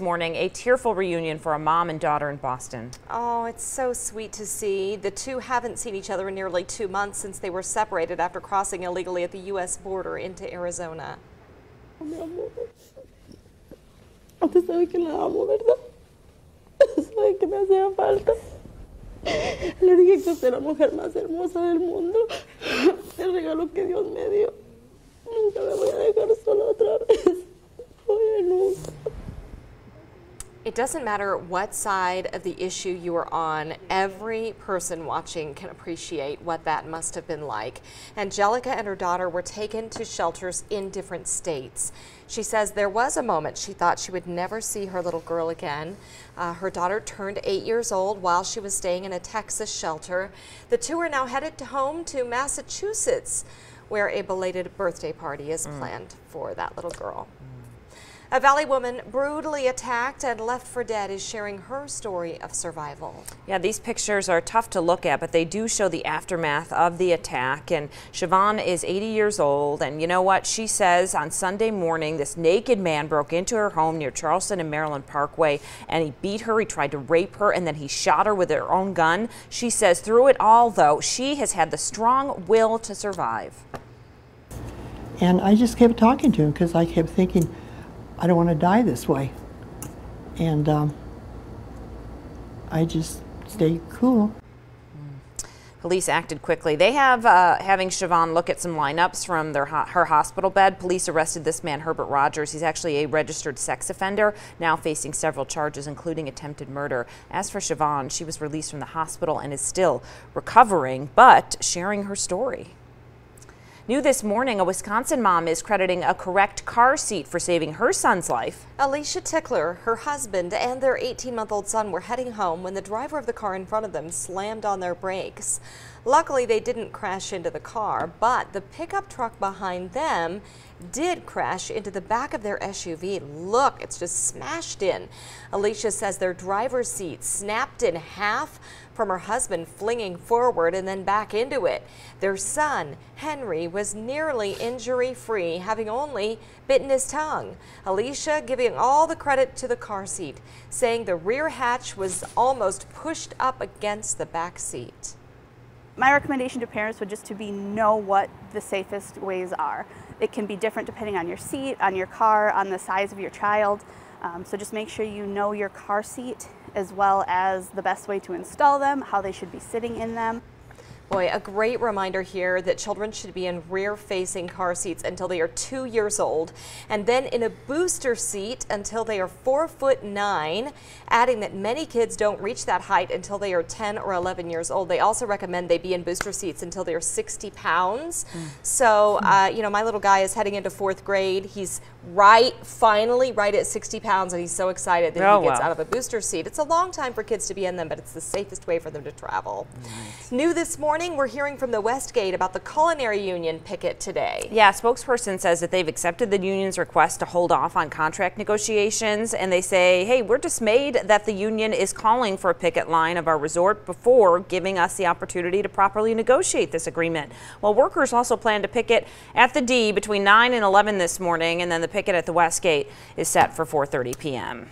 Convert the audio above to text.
Morning, a tearful reunion for a mom and daughter in Boston. Oh, it's so sweet to see. The two haven't seen each other in nearly 2 months since they were separated after crossing illegally at the U.S. border into Arizona. Mi amor, usted sabe que la amo, ¿verdad? Sabe que me hacía falta. Le dije que usted es la mujer más hermosa del mundo. El regalo que Dios me dio. Nunca me voy a dejar sola otra vez. Oye, nunca. It doesn't matter what side of the issue you are on, every person watching can appreciate what that must have been like. Angelica and her daughter were taken to shelters in different states. She says there was a moment she thought she would never see her little girl again. Her daughter turned 8 years old while she was staying in a Texas shelter. The two are now headed home to Massachusetts, where a belated birthday party is planned for that little girl. A Valley woman brutally attacked and left for dead is sharing her story of survival. Yeah, these pictures are tough to look at, but they do show the aftermath of the attack. And Siobhan is 80 years old, and you know what? She says on Sunday morning, this naked man broke into her home near Charleston and Maryland Parkway, and he beat her, he tried to rape her, and then he shot her with her own gun. She says through it all, though, she has had the strong will to survive. And I just kept talking to him because I kept thinking, I don't want to die this way. And I just stayed cool. Police acted quickly. They have having Siobhan look at some lineups from her hospital bed. Police arrested this man, Herbert Rogers. He's actually a registered sex offender, now facing several charges, including attempted murder. As for Siobhan, she was released from the hospital and is still recovering, but sharing her story. New this morning, a Wisconsin mom is crediting a correct car seat for saving her son's life. Alicia Tickler, her husband, and their 18-month-old son were heading home when the driver of the car in front of them slammed on their brakes. Luckily, they didn't crash into the car, but the pickup truck behind them did crash into the back of their SUV. Look, it's just smashed in. Alicia says their driver's seat snapped in half from her husband flinging forward and then back into it. Their son, Henry, was nearly injury-free, having only bitten his tongue. Alicia giving all the credit to the car seat, saying the rear hatch was almost pushed up against the back seat. My recommendation to parents would just to know what the safest ways are. It can be different depending on your seat, on your car, on the size of your child. So just make sure you know your car seat as well as the best way to install them, how they should be sitting in them. Boy, a great reminder here that children should be in rear-facing car seats until they are 2 years old, and then in a booster seat until they are 4'9", adding that many kids don't reach that height until they are 10 or 11 years old. They also recommend they be in booster seats until they are 60 pounds. So, you know, my little guy is heading into 4th grade. He's finally right at 60 pounds, and he's so excited that he gets out of a booster seat. It's a long time for kids to be in them, but it's the safest way for them to travel. New this morning, we're hearing from the Westgate about the culinary union picket today. Yeah, a spokesperson says that they've accepted the union's request to hold off on contract negotiations, and they say, hey, we're dismayed that the union is calling for a picket line of our resort before giving us the opportunity to properly negotiate this agreement. Well, workers also plan to picket at the D between 9 and 11 this morning, and then the picket at the Westgate is set for 4:30 p.m.